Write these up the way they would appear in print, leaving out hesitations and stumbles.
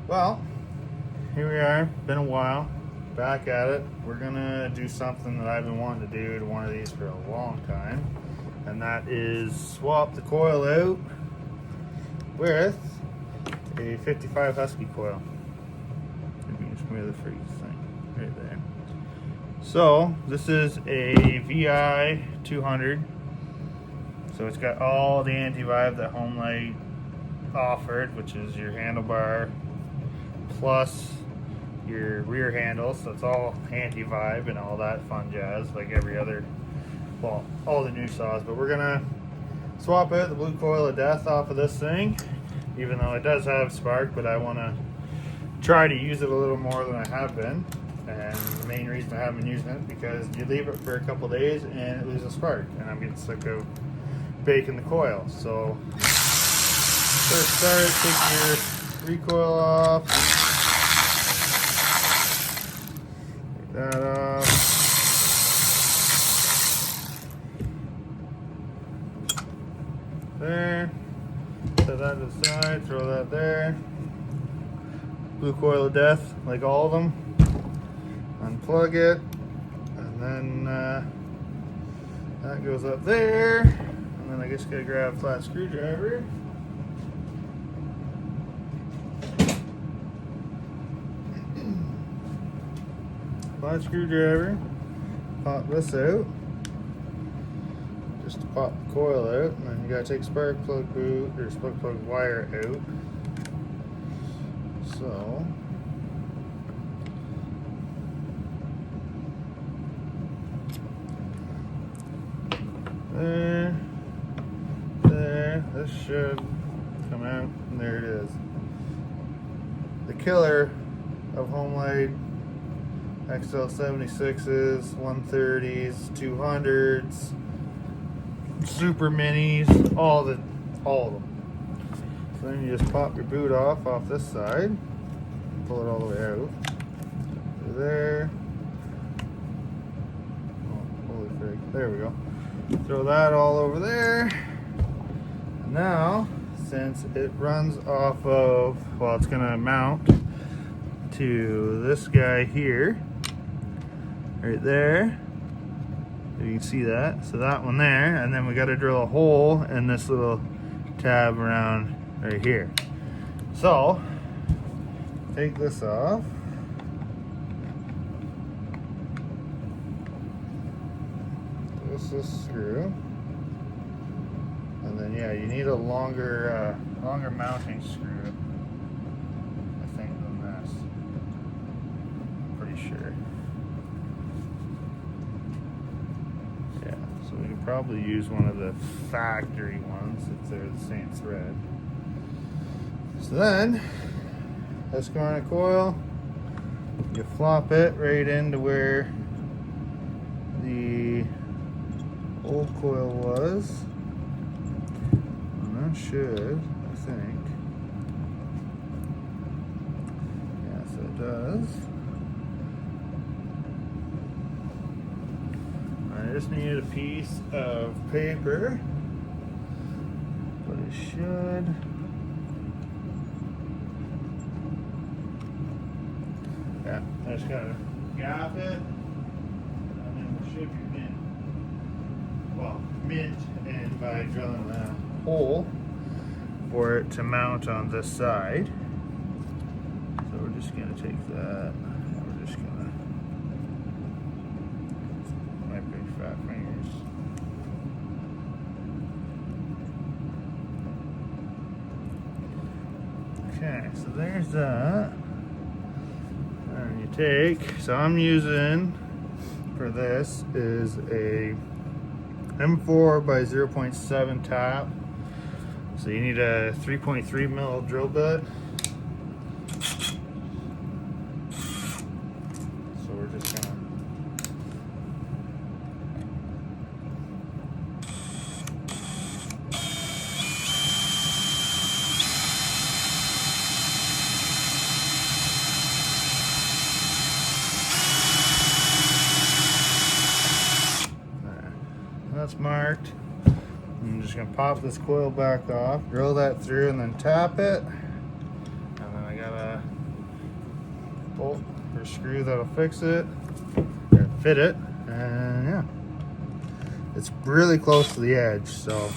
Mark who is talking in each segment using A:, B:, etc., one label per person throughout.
A: Well, here we are, been a while, back at it. We're gonna do something that I've been wanting to do to one of these for a long time, and that is swap the coil out with a 55 Husky coil. Maybe you can show me the freeze thing right there. So this is a VI 200. So it's got all the anti-vibe that Homelite offered, which is your handlebar plus your rear handle. So it's all anti-vibe and all that fun jazz, like every other, well, all the new saws. But we're gonna swap out the blue coil of death off of this thing, even though it does have spark, but I want to try to use it a little more than I have been. And the main reason I haven't been using it because you leave it for a couple days and it loses spark, and I'm getting sick of baking the coil. So first start, take your recoil off, take that off, there, set that to the side, throw that there. Blue coil of death, like all of them. Unplug it, and then that goes up there, and then I guess gotta grab a flat screwdriver. Flat screwdriver, pop this out, just to pop the coil out, and then you gotta take spark plug boot or spark plug wire out. So there, this should come out, and there it is. The killer of Homelite XL76s, 130s, 200s, super minis, all of them. So then you just pop your boot off this side, pull it all the way out. There. Oh, holy frig. There we go. Throw that all over there. Now, since it runs off of, well, it's gonna mount to this guy here, right there. You can see that. So that one there, and then we got to drill a hole in this little tab around right here. So, take this off. This screw, and then yeah, you need a longer mounting screw, I think, than this. Pretty sure. Yeah, so we can probably use one of the factory ones if they're the same thread. So then, husqvarna coil, you flop it right into where the old coil was, and that should, I think, yes it does. I just need a piece of paper, but it should, yeah, I just gotta gap it, and then we'll ship your bin. Well, mint, and by drilling a hole for it to mount on this side. So we're just gonna take that, and we're just gonna, my big fat fingers. Okay, so there's that. And you take, so I'm using for this is a M4 by 0.7 tap. So you need a 3.3 mil drill bit. So we're just gonna that's marked. I'm just gonna pop this coil back off, drill that through, and then tap it. And then I gotta bolt or screw that'll fix it or fit it, and yeah, it's really close to the edge, so.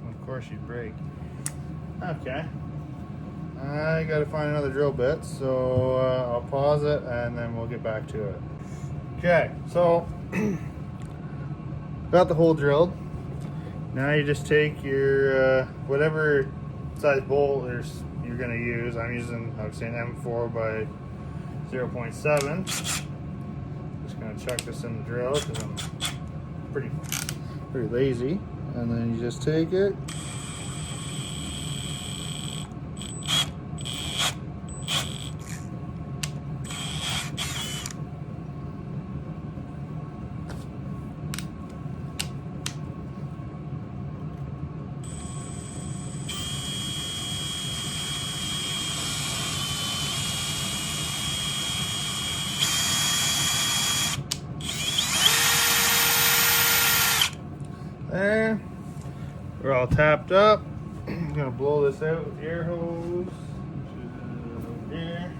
A: Of course you break. Okay. I gotta find another drill bit, so I'll pause it and then we'll get back to it. Okay, so got the hole drilled. Now you just take your whatever size bolt you're gonna use. I'm using, I would say, an M4 by 0.7. Just gonna chuck this in the drill because I'm pretty lazy. And then you just take it. There. We're all tapped up. I'm gonna blow this out with the air hose, which is over here.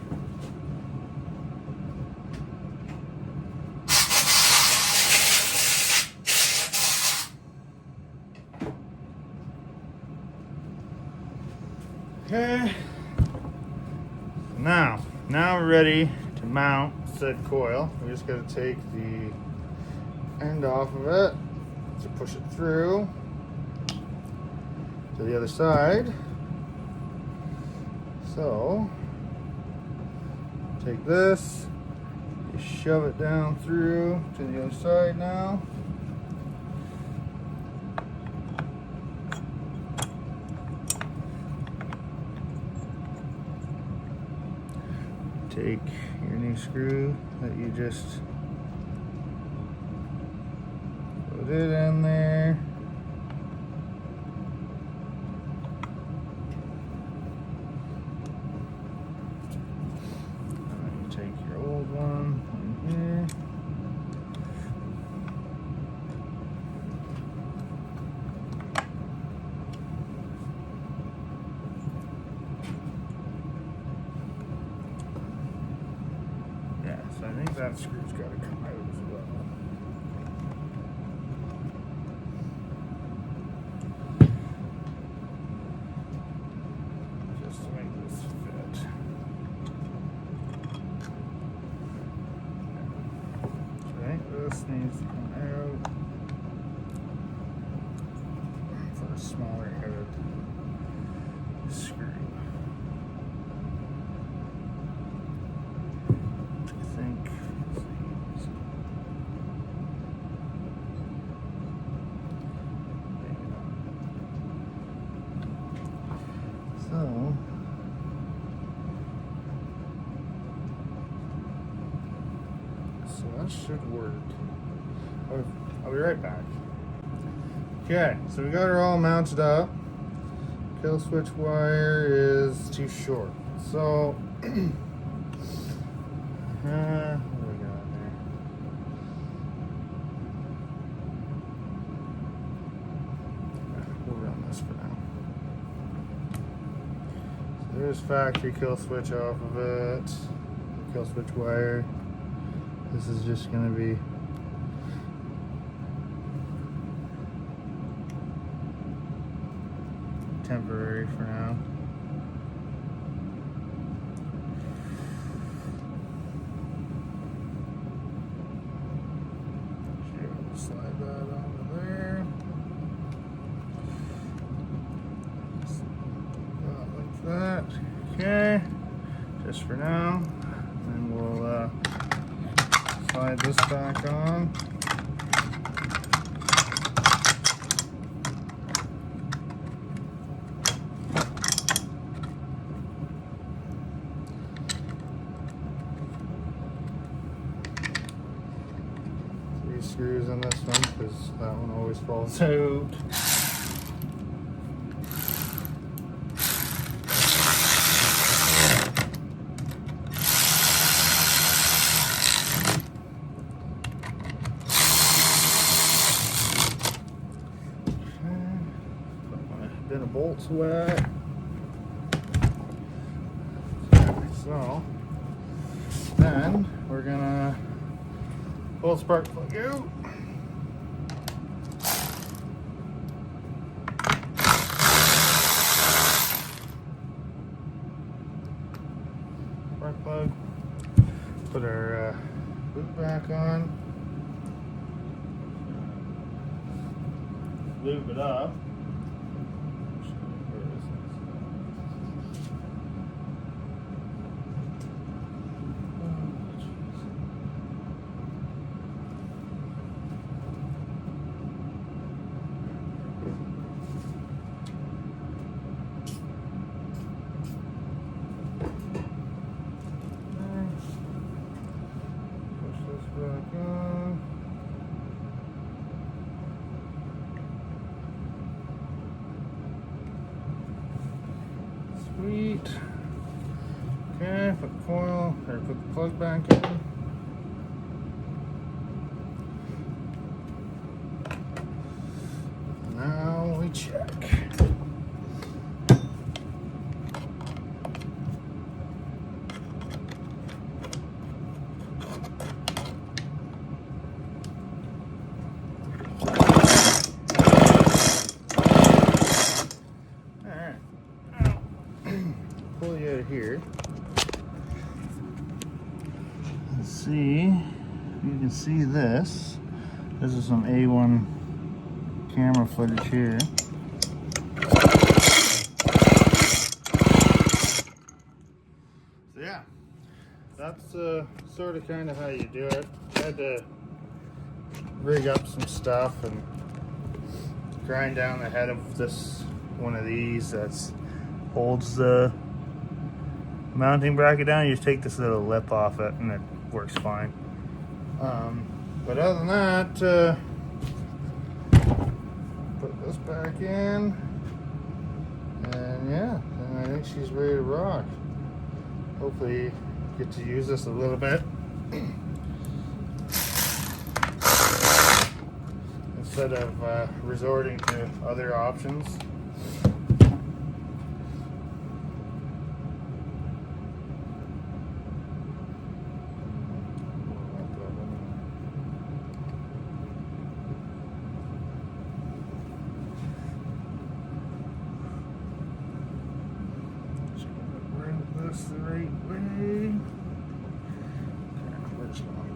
A: Okay. Now we're ready to mount said coil. We just gotta take the end off of it to push it through to the other side. So take this, you shove it down through to the other side now. Take your new screw that you just put it in there. Take your old one in here. Yeah, so I think that screw's got to come out as well. Just to make this fit. This needs to come out for a smaller headed screw. I think. So that should work. I'll be right back. Okay, so we got her all mounted up. Kill switch wire is too short. So, what do we got there? We'll run this for now. So there's factory kill switch off of it. Kill switch wire. This is just going to be temporary for now. Slide that onto there. Like that. Okay. Just for now. And we'll slide this back on. screws in this one because that one always falls out. Then a bolt's wet. So then we're gonna pull the spark plug out. Spark plug. Put our boot back on. Lube it up. Sweet. Okay, put the coil, or put the plug back in. Now we check. Pull you out of here. Let's see if you can see this. This is some A1 camera footage here. So yeah, that's sort of kind of how you do it. I had to rig up some stuff and grind down the head of this one of these that's holds the mounting bracket down. You just take this little lip off it and it works fine. But other than that, put this back in, and yeah, and I think she's ready to rock. Hopefully get to use this a little bit instead of resorting to other options. This the right way. Okay, where's going?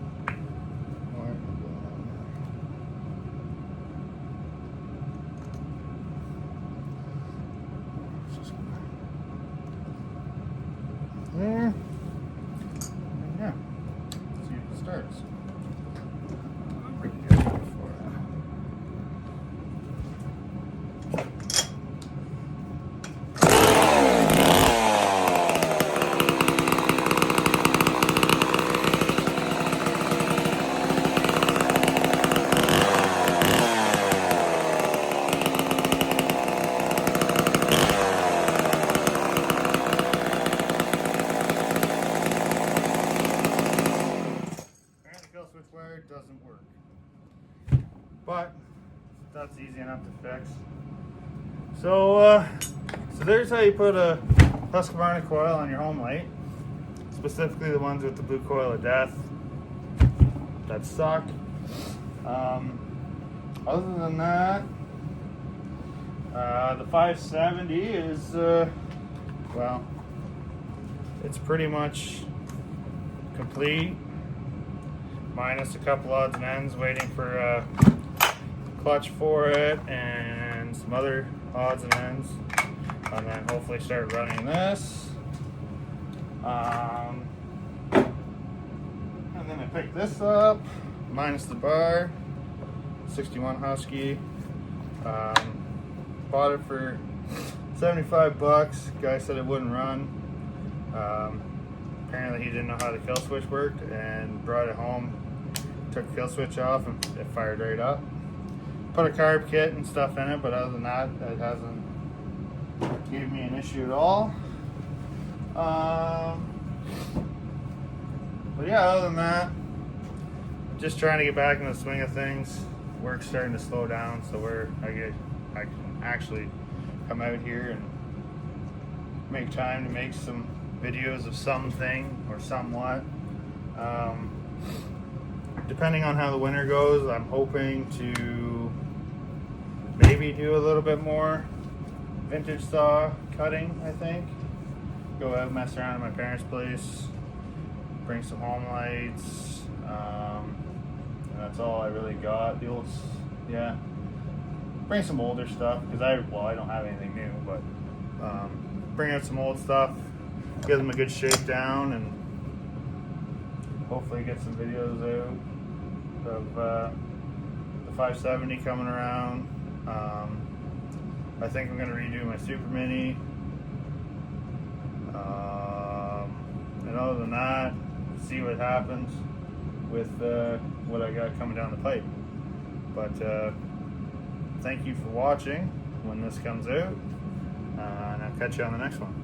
A: Just there. And yeah. See if it starts. Pretty good for that. Doesn't work, but that's easy enough to fix. So there's how you put a Husqvarna coil on your Homelite, specifically the ones with the blue coil of death that suck. Other than that, the 570 is well, it's pretty much complete, minus a couple odds and ends, waiting for a clutch for it and some other odds and ends, and then hopefully start running this. And then I picked this up, minus the bar, 61 Husky. Bought it for 75 bucks. Guy said it wouldn't run. Apparently he didn't know how the kill switch worked and brought it home took the kill switch off and it fired right up. Put a carb kit and stuff in it, but other than that, it hasn't given me an issue at all. But yeah, other than that, just trying to get back in the swing of things. Work's starting to slow down, so I can actually come out here and make time to make some videos of something or somewhat. Depending on how the winter goes, I'm hoping to maybe do a little bit more vintage saw cutting, I think. Go out, mess around at my parents' place, bring some Homelites, and that's all I really got. Bring some older stuff, because I don't have anything new, but bring out some old stuff, give them a good shake down, and hopefully get some videos out of the 570 coming around. I think I'm going to redo my Super Mini. And other than that, see what happens with what I got coming down the pipe. But thank you for watching when this comes out, and I'll catch you on the next one.